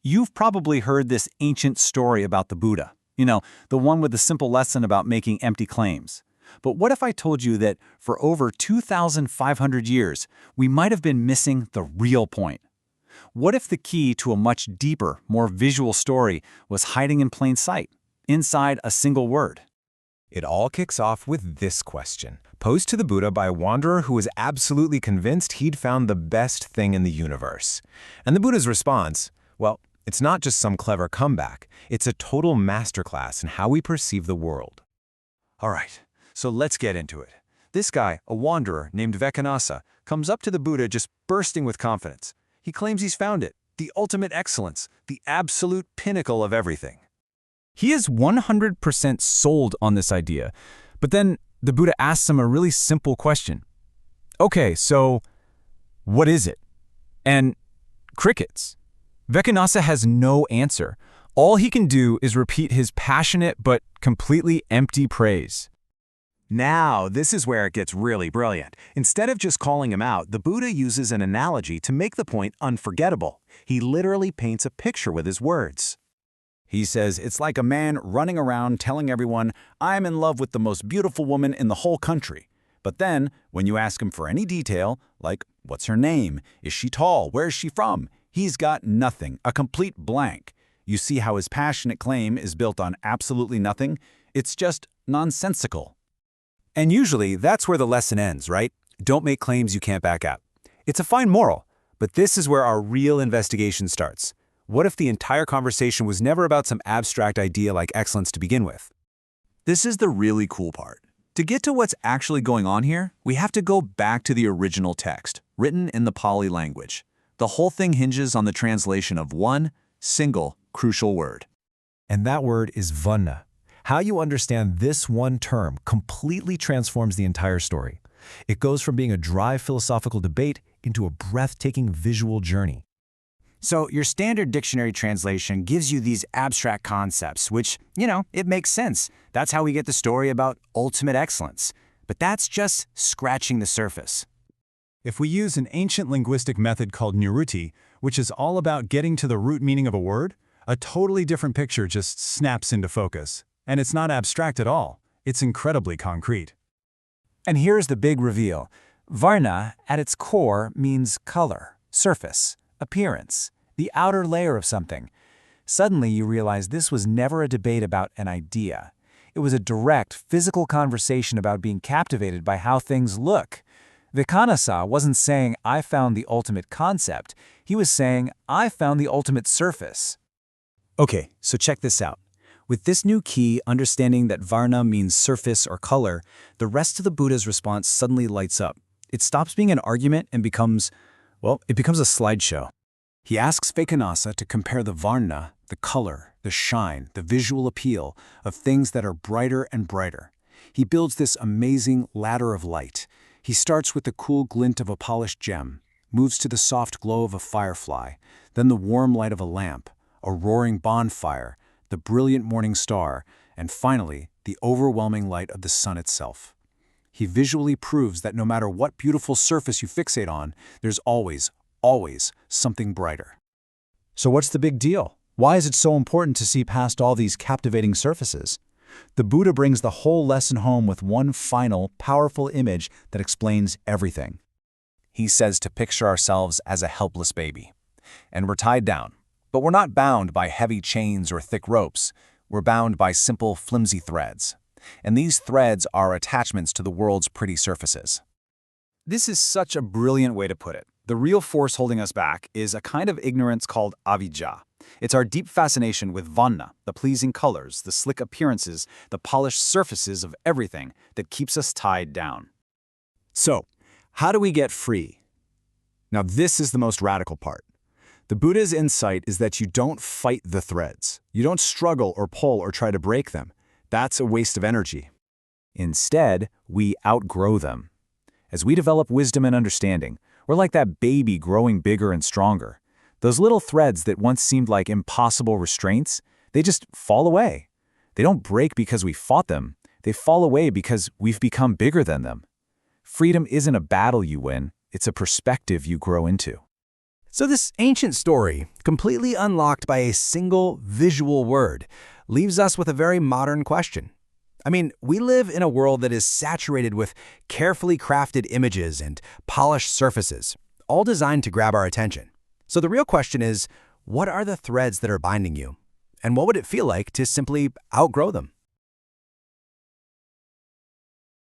You've probably heard this ancient story about the Buddha. The one with the simple lesson about making empty claims. But what if I told you that for over 2,500 years, we might have been missing the real point? What if the key to a much deeper, more visual story was hiding in plain sight, inside a single word? It all kicks off with this question, posed to the Buddha by a wanderer who was absolutely convinced he'd found the best thing in the universe. And the Buddha's response, well, it's not just some clever comeback. It's a total masterclass in how we perceive the world. All right, so let's get into it. This guy, a wanderer named Vekhanassa, comes up to the Buddha just bursting with confidence. He claims he's found it, the ultimate excellence, the absolute pinnacle of everything. He is 100% sold on this idea, but then the Buddha asks him a really simple question. Okay, so what is it? And crickets. Vekhanassa has no answer. All he can do is repeat his passionate but completely empty praise. Now, this is where it gets really brilliant. Instead of just calling him out, the Buddha uses an analogy to make the point unforgettable. He literally paints a picture with his words. He says it's like a man running around telling everyone, I'm in love with the most beautiful woman in the whole country. But then, when you ask him for any detail, like what's her name, is she tall, where's she from, he's got nothing, a complete blank. You see how his passionate claim is built on absolutely nothing? It's just nonsensical. And usually, that's where the lesson ends, right? Don't make claims you can't back up. It's a fine moral, but this is where our real investigation starts. What if the entire conversation was never about some abstract idea like excellence to begin with? This is the really cool part. To get to what's actually going on here, we have to go back to the original text, written in the Pali language. The whole thing hinges on the translation of one single crucial word. And that word is vana. How you understand this one term completely transforms the entire story. It goes from being a dry philosophical debate into a breathtaking visual journey. So your standard dictionary translation gives you these abstract concepts, which, it makes sense. That's how we get the story about ultimate excellence. But that's just scratching the surface. If we use an ancient linguistic method called niruti, which is all about getting to the root meaning of a word, a totally different picture just snaps into focus. And it's not abstract at all. It's incredibly concrete. And here's the big reveal. Varna, at its core, means color, surface, appearance, the outer layer of something. Suddenly you realize this was never a debate about an idea. It was a direct, physical conversation about being captivated by how things look. Vekhanassa wasn't saying, I found the ultimate concept. He was saying, I found the ultimate surface. Okay, so check this out. With this new key, understanding that Varna means surface or color, the rest of the Buddha's response suddenly lights up. It stops being an argument and becomes a slideshow. He asks Vekhanassa to compare the Varna, the color, the shine, the visual appeal of things that are brighter and brighter. He builds this amazing ladder of light. He starts with the cool glint of a polished gem, moves to the soft glow of a firefly, then the warm light of a lamp, a roaring bonfire, the brilliant morning star, and finally, the overwhelming light of the sun itself. He visually proves that no matter what beautiful surface you fixate on, there's always something brighter. So what's the big deal? Why is it so important to see past all these captivating surfaces? The Buddha brings the whole lesson home with one final, powerful image that explains everything. He says to picture ourselves as a helpless baby. And we're tied down. But we're not bound by heavy chains or thick ropes. We're bound by simple, flimsy threads. And these threads are attachments to the world's pretty surfaces. This is such a brilliant way to put it. The real force holding us back is a kind of ignorance called avijja. It's our deep fascination with vana, the pleasing colors, the slick appearances, the polished surfaces of everything that keeps us tied down. So, how do we get free? Now, this is the most radical part. The Buddha's insight is that you don't fight the threads. You don't struggle or pull or try to break them. That's a waste of energy. Instead, we outgrow them. As we develop wisdom and understanding, we're like that baby growing bigger and stronger. Those little threads that once seemed like impossible restraints, they just fall away. They don't break because we fought them. They fall away because we've become bigger than them. Freedom isn't a battle you win. It's a perspective you grow into. So this ancient story, completely unlocked by a single visual word, leaves us with a very modern question. I mean, we live in a world that is saturated with carefully crafted images and polished surfaces, all designed to grab our attention. So the real question is, what are the threads that are binding you? And what would it feel like to simply outgrow them?